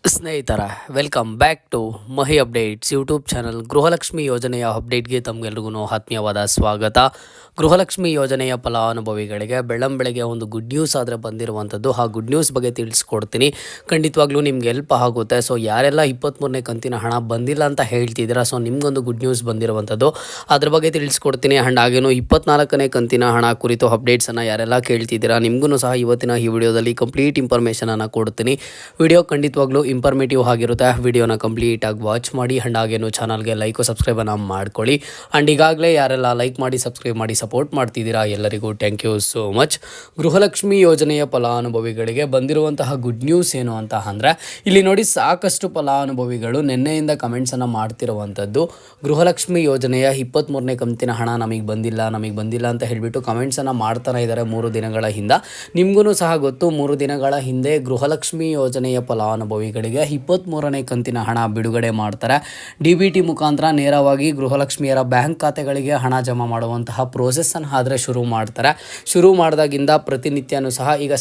ಸ್ನೇಹಿತರ welcome back to Mahi updates YouTube channel. Gruhalakshmi ಯೋಜನೆಯ ಅಪ್ಡೇಟ್ಗೆ ತಮಗೆಲ್ರಿಗೂ ಆತ್ಮೀಯವಾದ ಸ್ವಾಗತ. ಗೃಹಲಕ್ಷ್ಮಿ ಯೋಜನೆಯ ಫಲಾನುಭವಿಗಳಿಗೆ ಬೆಳಗ್ಗೆ ಒಂದು ಗುಡ್ ನ್ಯೂಸ್ ಆದರೆ ಬಂದಿರುವಂಥದ್ದು. ಆ ಗುಡ್ ನ್ಯೂಸ್ ಬಗ್ಗೆ ತಿಳಿಸ್ಕೊಡ್ತೀನಿ, ಖಂಡಿತವಾಗ್ಲೂ ನಿಮ್ಗೆ ಹೆಲ್ಪ್ ಆಗುತ್ತೆ. ಸೊ ಯಾರೆಲ್ಲ 23ನೇ ಕಂತಿನ ಹಣ ಬಂದಿಲ್ಲ ಅಂತ ಹೇಳ್ತಿದ್ದೀರಾ, ಸೊ ನಿಮ್ಗೊಂದು ಗುಡ್ ನ್ಯೂಸ್ ಬಂದಿರುವಂಥದ್ದು, ಅದ್ರ ಬಗ್ಗೆ ತಿಳಿಸ್ಕೊಡ್ತೀನಿ. ಆ್ಯಂಡ್ ಹಾಗೇನು 24ನೇ ಕಂತಿನ ಹಣ ಕುರಿತು ಅಪ್ಡೇಟ್ಸನ್ನು ಯಾರೆಲ್ಲ ಕೇಳ್ತಿದ್ದೀರಾ ನಿಮಗೂ ಸಹ ಇವತ್ತಿನ ಈ ವಿಡಿಯೋದಲ್ಲಿ ಕಂಪ್ಲೀಟ್ ಇನ್ಫಾರ್ಮೇಷನನ್ನು ಕೊಡ್ತೀನಿ. ವಿಡಿಯೋ ಖಂಡಿತವಾಗ್ಲೂ ಇಂಫಾರ್ಮೇಟಿವ್ ಆಗಿರುತ್ತೆ. ವಿಡಿಯೋನ ಕಂಪ್ಲೀಟಾಗಿ ವಾಚ್ ಮಾಡಿ. ಆ್ಯಂಡ್ ಹಾಗೇನು ಚಾನಲ್ಗೆ ಲೈಕು ಸಬ್ಸ್ಕ್ರೈಬನ್ನು ಮಾಡ್ಕೊಳ್ಳಿ. ಆ್ಯಂಡ್ ಈಗಾಗಲೇ ಯಾರೆಲ್ಲ ಲೈಕ್ ಮಾಡಿ ಸಬ್ಸ್ಕ್ರೈಬ್ ಮಾಡಿ ಸಪೋರ್ಟ್ ಮಾಡ್ತಿದ್ದೀರಾ ಎಲ್ಲರಿಗೂ thank you so much. Gruhalakshmi ಯೋಜನೆಯ ಫಲಾನುಭವಿಗಳಿಗೆ ಬಂದಿರುವಂತಹ ಗುಡ್ ನ್ಯೂಸ್ ಏನು ಅಂತ ಅಂದರೆ, ಇಲ್ಲಿ ನೋಡಿ ಸಾಕಷ್ಟು ಫಲಾನುಭವಿಗಳು ನಿನ್ನೆಯಿಂದ ಕಮೆಂಟ್ಸನ್ನು ಮಾಡ್ತಿರುವಂಥದ್ದು. ಗೃಹಲಕ್ಷ್ಮಿ ಯೋಜನೆಯ 23ನೇ ಕಂತಿನ ಹಣ ನಮಗೆ ಬಂದಿಲ್ಲ ಅಂತ ಹೇಳಿಬಿಟ್ಟು ಕಮೆಂಟ್ಸನ್ನು ಮಾಡ್ತಾನೆ ಇದ್ದಾರೆ 3 ದಿನಗಳ ಹಿಂದೆ. ನಿಮಗೂ ಸಹ ಗೊತ್ತು, 3 ದಿನಗಳ ಹಿಂದೆ ಗೃಹಲಕ್ಷ್ಮಿ ಯೋಜನೆಯ ಫಲಾನುಭವಿಗಳಿಗೆ 23ನೇ ಕಂತಿನ ಹಣ ಬಿಡುಗಡೆ ಮಾಡ್ತಾರೆ. DBT ಮುಖಾಂತರ ನೇರವಾಗಿ ಗೃಹಲಕ್ಷ್ಮಿಯರ ಬ್ಯಾಂಕ್ ಖಾತೆಗಳಿಗೆ ಹಣ ಜಮಾ ಮಾಡುವಂತಹ ಪ್ರೋಸೆಸ್ಸನ್ನು ಆದರೆ ಶುರು ಮಾಡ್ತಾರೆ. ಶುರು ಮಾಡಿದಾಗಿಂದ ಪ್ರತಿನಿತ್ಯನೂ ಸಹ ಈಗ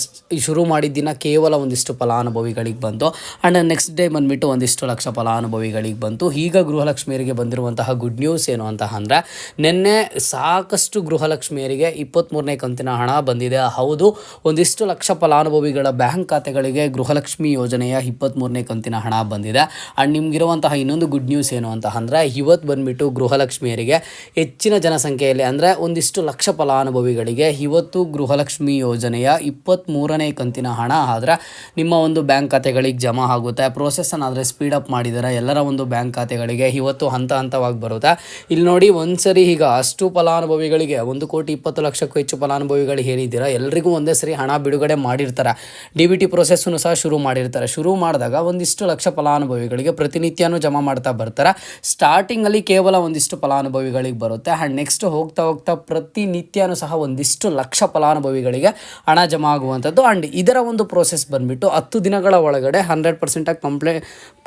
ಶುರು ಮಾಡಿದ ದಿನ ಕೇವಲ ಒಂದಿಷ್ಟು ಫಲಾನುಭವಿಗಳಿಗೆ ಬಂತು. ಆ್ಯಂಡ್ ನೆಕ್ಸ್ಟ್ ಡೇ ಬಂದುಬಿಟ್ಟು ಒಂದಿಷ್ಟು ಲಕ್ಷ ಫಲಾನುಭವಿಗಳಿಗೆ ಬಂತು. ಈಗ ಗೃಹಲಕ್ಷ್ಮಿಯರಿಗೆ ಬಂದಿರುವಂತಹ ಗುಡ್ ನ್ಯೂಸ್ ಏನು ಅಂತ ಅಂದರೆ, ನಿನ್ನೆ ಸಾಕಷ್ಟು ಗೃಹಲಕ್ಷ್ಮಿಯರಿಗೆ 23ನೇ ಕಂತಿನ ಹಣ ಬಂದಿದೆ. ಹೌದು, ಒಂದಿಷ್ಟು ಲಕ್ಷ ಫಲಾನುಭವಿಗಳ ಬ್ಯಾಂಕ್ ಖಾತೆಗಳಿಗೆ ಗೃಹಲಕ್ಷ್ಮಿ ಯೋಜನೆಯ 23ನೇ ಕಂತಿನ ಹಣ ಬಂದಿದೆ. ಆ್ಯಂಡ್ ನಿಮಗಿರುವಂತಹ ಇನ್ನೊಂದು ಗುಡ್ ನ್ಯೂಸ್ ಏನು ಅಂತ ಅಂದರೆ, ಇವತ್ತು ಬಂದುಬಿಟ್ಟು ಗೃಹಲಕ್ಷ್ಮಿಯರಿಗೆ ಹೆಚ್ಚಿನ ಜನಸಂಖ್ಯೆಯಲ್ಲಿ ಅಂದರೆ ಒಂದಿಷ್ಟು ಲಕ್ಷ ಫಲಾನುಭವಿಗಳಿಗೆ ಇವತ್ತು ಗೃಹಲಕ್ಷ್ಮಿ ಯೋಜನೆಯ 23ನೇ ಕಂತಿನ ಹಣ ಆದರೆ ನಿಮ್ಮ ಒಂದು ಬ್ಯಾಂಕ್ ಖಾತೆಗಳಿಗೆ ಜಮಾ ಆಗುತ್ತೆ. ಪ್ರೋಸೆಸ್ಸನ್ನು ಆದರೆ ಸ್ಪೀಡಪ್ ಮಾಡಿದ್ದಾರೆ. ಎಲ್ಲರ ಒಂದು ಬ್ಯಾಂಕ್ ಖಾತೆಗಳಿಗೆ ಇವತ್ತು ಹಂತವಾಗಿ ಬರುತ್ತೆ. ಇಲ್ಲಿ ನೋಡಿ, ಒಂದ್ಸರಿ ಈಗ ಅಷ್ಟು ಫಲಾನುಭವಿಗಳಿಗೆ 1,20,00,000ಕ್ಕೂ ಹೆಚ್ಚು ಫಲಾನುಭವಿಗಳು ಏನಿದ್ದೀರಾ ಎಲ್ಲರಿಗೂ ಒಂದೇ ಸರಿ ಹಣ ಬಿಡುಗಡೆ ಮಾಡಿರ್ತಾರೆ. DBT ಪ್ರೋಸೆಸ್ಸನ್ನು ಸಹ ಶುರು ಮಾಡಿರ್ತಾರೆ. ಶುರು ಮಾಡಿದಾಗ ಒಂದಿಷ್ಟು ಲಕ್ಷ ಫಲಾನುಭವಿಗಳಿಗೆ ಪ್ರತಿನಿತ್ಯನೂ ಜಮಾ ಮಾಡ್ತಾ ಬರ್ತಾರೆ. ಸ್ಟಾರ್ಟಿಂಗಲ್ಲಿ ಕೇವಲ ಒಂದಿಷ್ಟು ಫಲಾನುಭವಿಗಳಿಗೆ ಬರುತ್ತೆ. ಆ್ಯಂಡ್ ನೆಕ್ಸ್ಟ್ ಹೋಗ್ತಾ ಪ್ರತಿನಿತ್ಯನೂ ಸಹ ಒಂದಿಷ್ಟು ಲಕ್ಷ ಫಲಾನುಭವಿಗಳಿಗೆ ಹಣ ಜಮಾ ಆಗುವಂಥದ್ದು. ಆ್ಯಂಡ್ ಇದರ ಒಂದು ಪ್ರೋಸೆಸ್ ಬಂದುಬಿಟ್ಟು 10 ದಿನಗಳ ಒಳಗಡೆ 100%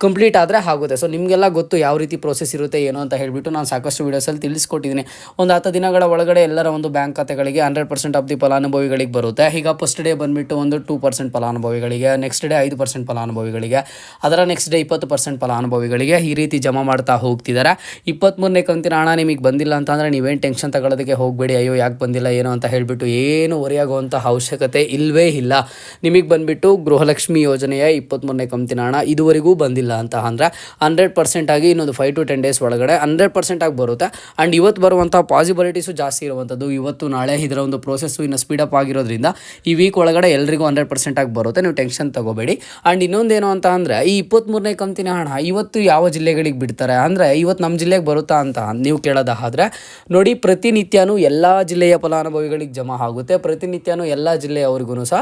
ಕಂಪ್ಲೀಟ್ ಆದರೆ ಆಗುತ್ತೆ. ಸೊ ನಿಮಗೆಲ್ಲ ಗೊತ್ತು ಯಾವ ರೀತಿ ಪ್ರೋಸೆಸ್ ಇರುತ್ತೆ ಏನು ಅಂತ ಹೇಳಿಬಿಟ್ಟು ನಾನು ಸಾಕಷ್ಟು ವೀಡಿಯೋಸಲ್ಲಿ ತಿಳಿಸ್ಕೊಟ್ಟಿದ್ದೀನಿ. ಒಂದು 10 ದಿನಗಳ ಒಳಗಡೆ ಎಲ್ಲರ ಒಂದು ಬ್ಯಾಂಕ್ ಖಾತೆಗಳಿಗೆ 100% ಆಫ್ ದಿ ಫಲಾನುಭವಿಗಳಿಗೆ ಬರುತ್ತೆ. ಈಗ ಫಸ್ಟ್ ಡೇ ಬಂದುಬಿಟ್ಟು ಒಂದು 2% ಫಲಾನುಭವಿಗಳಿಗೆ, ನೆಕ್ಸ್ಟ್ ಡೇ 5% ಫಲಾನುಭವಿಗಳಿಗೆ, ಅದರ ನೆಕ್ಸ್ಟ್ ಡೇ 20% ಫಲಾನುಭವಿಗಳಿಗೆ ಈ ರೀತಿ ಜಮಾ ಮಾಡ್ತಾ ಹೋಗ್ತಿದ್ದಾರೆ. 23ನೇ ಕಂತಿನ ಹಣ ನಿಮಗೆ ಬಂದಿಲ್ಲ ಅಂತಂದರೆ ನೀವೇನು ಟೆನ್ಷನ್ ತಗೊಳ್ಳೋದಕ್ಕೆ ಹೋಗಬೇಡಿ. ಅಯ್ಯೋ ಯಾಕೆ ಬಂದಿಲ್ಲ ಏನು ಅಂತ ಹೇಳಿಬಿಟ್ಟು ಏನು ಹೊರೆಯಾಗುವಂಥ ಅವಶ್ಯಕತೆ ಇಲ್ಲವೇ ಇಲ್ಲ. ನಿಮಗೆ ಬಂದುಬಿಟ್ಟು ಗೃಹಲಕ್ಷ್ಮಿ ಯೋಜನೆಯ 23ನೇ ಕಂತಿನ ಹಣ ಇದುವರೆಗೂ ಬಂದಿಲ್ಲ ಅಂತ ಅಂದರೆ 100% ಆಗಿ ಇನ್ನೊಂದು 5 to 10 ಡೇಸ್ ಒಳಗಡೆ 100% ಆಗಿ ಬರುತ್ತೆ. ಆ್ಯಂಡ್ ಇವತ್ತು ಬರುವಂಥ ಪಾಸಿಬಿಲಿಟೀಸು ಜಾಸ್ತಿ ಇರುವಂಥದ್ದು. ಇವತ್ತು ನಾಳೆ ಇದರ ಒಂದು ಪ್ರೋಸೆಸ್ಸು ಇನ್ನು ಸ್ಪೀಡಪ್ ಆಗಿರೋದ್ರಿಂದ ಈ ವೀಕ್ ಒಳಗಡೆ ಎಲ್ರಿಗೂ 100% ಆಗಿ ಬರುತ್ತೆ. ನೀವು ಟೆನ್ಷನ್ ತಗೋಬೇಡಿ. ಆ್ಯಂಡ್ ಇನ್ನೊಂದೇನು ಅಂತ ಅಂದರೆ, ಈ 23ನೇ ಕಂತಿನ ಹಣ ಇವತ್ತು ಯಾವ ಜಿಲ್ಲೆಗಳಿಗೆ ಬಿಡ್ತಾರೆ ಅಂದರೆ, ಇವತ್ತು ನಮ್ಮ ಜಿಲ್ಲೆಗೆ ಬರುತ್ತಾ ಅಂತ ನೀವು ಕೇಳೋದಾದರೆ ನೋಡಿ, ಪ್ರತಿನಿತ್ಯನೂ ಎಲ್ಲ ಜಿಲ್ಲೆಯ ಫಲಾನುಭವಿಗಳಿಗೆ ಜಮಾ ಆಗುತ್ತೆ. ಪ್ರತಿನಿತ್ಯನೂ ಎಲ್ಲ ಜಿಲ್ಲೆಯವರಿಗೂ ಸಹ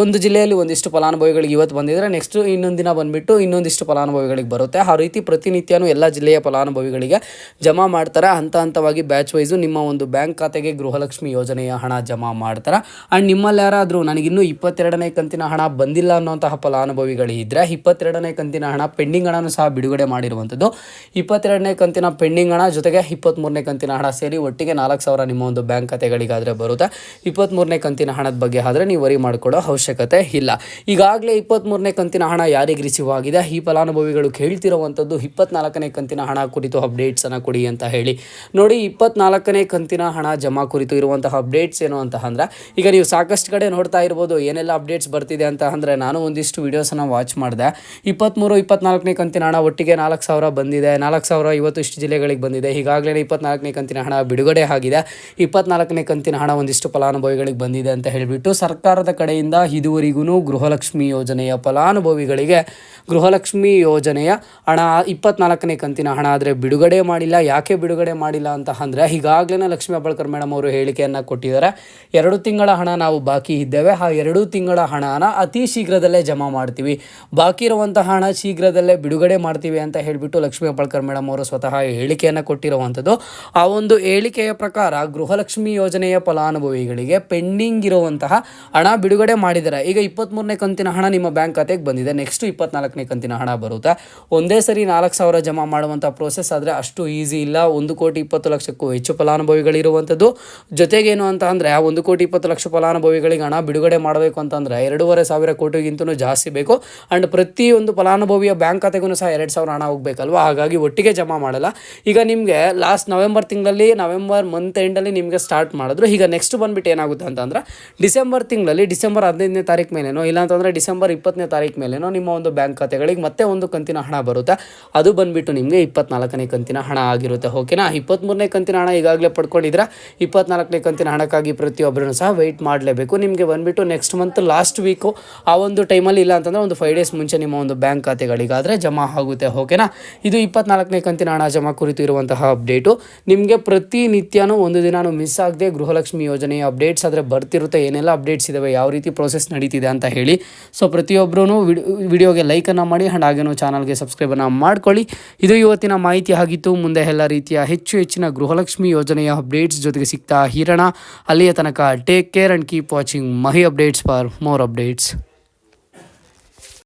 ಒಂದು ಜಿಲ್ಲೆಯಲ್ಲಿ ಒಂದಿಷ್ಟು ಫಲಾನುಭವಿಗಳಿಗೆ ಇವತ್ತು ಬಂದಿದ್ದರೆ ನೆಕ್ಸ್ಟ್ ಇನ್ನೊಂದು ದಿನ ಬಂದುಬಿಟ್ಟು ಇನ್ನೊಂದಿಷ್ಟು ಫಲಾನುಭವಿಗಳಿಗೆ ಬರುತ್ತೆ. ಆ ರೀತಿ ಪ್ರತಿನಿತ್ಯನೂ ಎಲ್ಲ ಜಿಲ್ಲೆಯ ಫಲಾನುಭವಿಗಳಿಗೆ ಜಮಾ ಮಾಡ್ತಾರೆ. ಹಂತವಾಗಿ ಬ್ಯಾಚ್ ವೈಸು ನಿಮ್ಮ ಒಂದು ಬ್ಯಾಂಕ್ ಖಾತೆಗೆ ಗೃಹಲಕ್ಷ್ಮಿ ಯೋಜನೆಯ ಹಣ ಜಮಾ ಮಾಡ್ತಾರೆ. ಆ್ಯಂಡ್ ನಿಮ್ಮಲ್ಲಿ ಯಾರಾದರೂ ನನಗಿನ್ನೂ 22ನೇ ಕಂತಿನ ಹಣ ಬಂದಿಲ್ಲ ಅನ್ನೋಂತಹ ಫಲಾನುಭವಿಗಳಿದ್ದರೆ 22ನೇ ಕಂತಿನ ಹಣ ಪೆಂಡಿಂಗ್ ಹಣನೂ ಸಹ ಬಿಡುಗಡೆ ಮಾಡಿರುವಂಥದ್ದು. 22ನೇ ಕಂತಿನ ಪೆಂಡಿಂಗ್ ಹಣ ಜೊತೆಗೆ 23ನೇ ಕಂತಿನ ಹಣ ಸೇರಿ ಒಟ್ಟಿಗೆ 4,000 ನಿಮ್ಮ ಒಂದು ಬ್ಯಾಂಕ್ ಖಾತೆಗಳಿಗಾದರೆ ಬರುತ್ತೆ. 23ನೇ ಕಂತಿನ ಹಣದ ಬಗ್ಗೆ ಆದರೆ ನೀವು ವರಿ ಮಾಡಿಕೊಳ್ಳೋ ಅವಶ್ಯಕತೆ ಇಲ್ಲ. ಈಗಾಗಲೇ 23ನೇ ಕಂತಿನ ಹಣ ಯಾರಿಗೆ ರಿಸೀವ್ ಆಗಿದೆ, ಈ ಫಲಾನುಭವಿಗಳು ಕೇಳ್ತಿರುವಂಥದ್ದು 24ನೇ ಕಂತಿನ ಹಣ ಕುರಿತು ಅಪ್ಡೇಟ್ಸನ್ನು ಕೊಡಿ ಅಂತ ಹೇಳಿ. ನೋಡಿ, 24ನೇ ಕಂತಿನ ಹಣ ಜಮಾ ಕುರಿತು ಇರುವಂತಹ ಅಪ್ಡೇಟ್ಸ್ ಏನು ಅಂತ ಅಂದರೆ, ಈಗ ನೀವು ಸಾಕಷ್ಟು ಕಡೆ ನೋಡ್ತಾ ಇರ್ಬೋದು ಏನೆಲ್ಲ ಅಪ್ಡೇಟ್ಸ್ ಬರ್ತಿದೆ ಅಂತ ಅಂದರೆ, ನಾನು ಒಂದಿಷ್ಟು ವೀಡಿಯೋಸನ್ನು ವಾಚ್ ಮಾಡಿದೆ. 23, 24ನೇ ಕಂತಿನ ಹಣ ಒಟ್ಟಿಗೆ 4,000 ಬಂದಿದೆ. 4,000 ಇವತ್ತು ಇಷ್ಟು ಜಿಲ್ಲೆಗಳಿಗೆ ಬಂದಿದೆ. ಈಗಾಗಲೇ 24ನೇ ಕಂತಿನ ಹಣ ಬಿಡುಗಡೆ ಆಗಿದೆ. 24ನೇ ಕಂತಿನ ಹಣ ಒಂದಿಷ್ಟು ಫಲಾನುಭವಿಗಳಿಗೆ ಬಂದಿದೆ ಅಂತ ಹೇಳಿಬಿಟ್ಟು ಸರ್ಕಾರದ ಕಡೆಯಿಂದ ಇದುವರೆಗೂ ಗೃಹಲಕ್ಷ್ಮಿ ಯೋಜನೆಯ ಫಲಾನುಭವಿಗಳಿಗೆ ಗೃಹಲಕ್ಷ್ಮಿ ಯೋಜನೆಯ ಹಣ 24ನೇ ಕಂತಿನ ಹಣ ಆದರೆ ಬಿಡುಗಡೆ ಮಾಡಿಲ್ಲ. ಯಾಕೆ ಬಿಡುಗಡೆ ಮಾಡಿಲ್ಲ ಅಂತ ಅಂದರೆ, ಈಗಾಗಲೇ ಲಕ್ಷ್ಮೀ ಹೆಬ್ಬಾಳ್ಕರ್ ಮೇಡಮ್ ಅವರು ಹೇಳಿಕೆಯನ್ನು ಕೊಟ್ಟಿದ್ದಾರೆ. 2 ತಿಂಗಳ ಹಣ ನಾವು ಬಾಕಿ ಇದ್ದೇವೆ, ಆ 2 ತಿಂಗಳ ಹಣನ ಅತಿ ಶೀಘ್ರದಲ್ಲೇ ಜಮಾ ಮಾಡ್ತೀವಿ, ಬಾಕಿ ಇರುವಂತಹ ಹಣ ಶೀಘ್ರದಲ್ಲೇ ಬಿಡುಗಡೆ ಮಾಡ್ತೀವಿ ಅಂತ ಹೇಳಿಬಿಟ್ಟು ಲಕ್ಷ್ಮೀ ಹೆಬ್ಬಾಳ್ಕರ್ ಮೇಡಮ್ ಅವರು ಸ್ವತಃ ಹೇಳಿಕೆಯನ್ನು ಕೊಟ್ಟಿರುವಂಥದ್ದು. ಆ ಒಂದು ಹೇಳಿಕೆಯ ಪ್ರಕಾರ ಗೃಹಲಕ್ಷ್ಮಿ ಯೋಜನೆಯ ಫಲಾನುಭವಿಗಳಿಗೆ ಪೆಂಡಿಂಗ್ ಇರುವಂತಹ ಹಣ ಬಿಡುಗಡೆ ಮಾಡಿದ್ದಾರೆ. ಈಗ 23ನೇ ಕಂತಿನ ಹಣ ನಿಮ್ಮ ಬ್ಯಾಂಕ್ ಖಾತೆಗೆ ಬಂದಿದೆ. ನೆಕ್ಸ್ಟ್ 24ನೇ ಕಂತಿನ ಹಣ ಬರುತ್ತೆ. ಒಂದೇ ಸರಿ 4,000 ಜಮಾ ಮಾಡುವಂಥ ಪ್ರೋಸೆಸ್ ಆದರೆ ಅಷ್ಟು ಈಸಿ ಇಲ್ಲ. 1,20,00,000ಕ್ಕೂ ಹೆಚ್ಚು ಫಲಾನುಭವಿಗಳಿರುವಂಥದ್ದು. ಜೊತೆಗೇನು ಅಂತ ಅಂದರೆ, 1,20,00,000 ಫಲಾನುಭವಿಗಳಿಗೆ ಹಣ ಬಿಡುಗಡೆ ಮಾಡಬೇಕು ಅಂತಂದರೆ 2,500 ಕೋಟಿಗಿಂತಲೂ ಜಾಸ್ತಿ ಬೇಕು. ಆ್ಯಂಡ್ ಪ್ರತಿಯೊಂದು ಫಲಾನುಭವಿಯ ಬ್ಯಾಂಕ್ ಖಾತೆಗೂ ಸಹ 2,000 ಹಣ ಹೋಗಬೇಕಲ್ವ, ಹಾಗಾಗಿ ಒಟ್ಟಿಗೆ ಜಮಾ ಮಾಡಲ್ಲ. ಈಗ ನಿಮಗೆ ಲಾಸ್ಟ್ ನವೆಂಬರ್ ಮಂತ್ ಎಂಡಲ್ಲಿ ನಿಮಗೆ ಸ್ಟಾರ್ಟ್ ಮಾಡಿದ್ರು. ಈಗ ನೆಕ್ಸ್ಟ್ ಬಂದುಬಿಟ್ಟು ಏನಾಗುತ್ತೆ ಅಂತಂದರೆ ಡಿಸೆಂಬರ್ 15ನೇ ತಾರೀಕು ಮೇಲೇನೋ ಇಲ್ಲಾಂತಂದರೆ ಡಿಸೆಂಬರ್ 20ನೇ ತಾರೀಕು ಮೇಲೇನೋ ನಿಮ್ಮ ಒಂದು ಬ್ಯಾಂಕ್ ಖಾತೆಗಳಿಗೆ ಮತ್ತೆ ಒಂದು ಕಂತಿನ ಹಣ ಬರುತ್ತೆ. ಅದು ಬಂದುಬಿಟ್ಟು ನಿಮಗೆ 24ನೇ ಕಂತಿನ ಹಣ ಆಗಿರುತ್ತೆ. ಓಕೆನಾ, 23ನೇ ಕಂತಿನ ಹಣ ಈಗಾಗಲೇ ಪಡ್ಕೊಂಡಿದ್ರೆ 24ನೇ ಕಂತಿನ ಹಣಕ್ಕಾಗಿ ಪ್ರತಿಯೊಬ್ಬರೂ ಸಹ ವೆಯ್ಟ್ ಮಾಡಲೇಬೇಕು. ನಿಮಗೆ ಬಂದುಬಿಟ್ಟು ನೆಕ್ಸ್ಟ್ ಮಂತ್ ಲಾಸ್ಟ್ ವೀಕು ಆ ಒಂದು ಟೈಮಲ್ಲಿ ಇಲ್ಲ ಅಂತಂದರೆ ಒಂದು 5 ಡೇಸ್ ಮುಂಚೆ ನಿಮ್ಮ ಒಂದು ಬ್ಯಾಂಕ್ ಖಾತೆಗಳಿಗಾದರೆ ಜಮಾ ಆಗುತ್ತೆ. ಓಕೆನಾ, ಇದು 24ನೇ ಕಂತಿನ ಹಣ ಜಮಾ ಕುರಿತು ಇರುವಂತಹ ಅಪ್ಡೇಟು. ನಿಮಗೆ ಪ್ರತಿನಿತ್ಯನೂ ಒಂದು ದಿನಾನು ಮಿಸ್ ಆಗದೆ ಗೃಹಲಕ್ಷ್ಮಿ ಯೋಜನೆಯ ಅಪ್ಡೇಟ್ಸ್ ಆದರೆ ಬರ್ತಿರುತ್ತೆ. ಏನೆಲ್ಲ ಅಪ್ಡೇಟ್ಸ್ ಇದ್ದಾವೆ, ಯಾವ ರೀತಿ ಪ್ರೋಸೆಸ್ ನಡೀತಿದೆ ಅಂತ ಹೇಳಿ. ಸೊ ಪ್ರತಿಯೊಬ್ಬರೂ ವಿಡಿಯೋಗೆ ಲೈಕನ್ನು ಮಾಡಿ ಆ್ಯಂಡ್ ಹಾಗೇನೋ ಚಾನಲ್ಗೆ ಸಬ್ಸ್ಕ್ರೈಬನ್ನು ಮಾಡ್ಕೊಳ್ಳಿ. ಇದು ಇವತ್ತಿನ ಮಾಹಿತಿ ಆಗಿತ್ತು. ಮುಂದೆ ಎಲ್ಲ ರೀತಿಯ ಹೆಚ್ಚಿನ ಗೃಹಲಕ್ಷ್ಮಿ ಯೋಜನೆಯ ಅಪ್ಡೇಟ್ಸ್ ಜೊತೆಗೆ ಸಿಗ್ತಾ ಇರೋಣ. ಅಲ್ಲಿಯ ತನಕ take care and keep watching Mahi updates for more updates.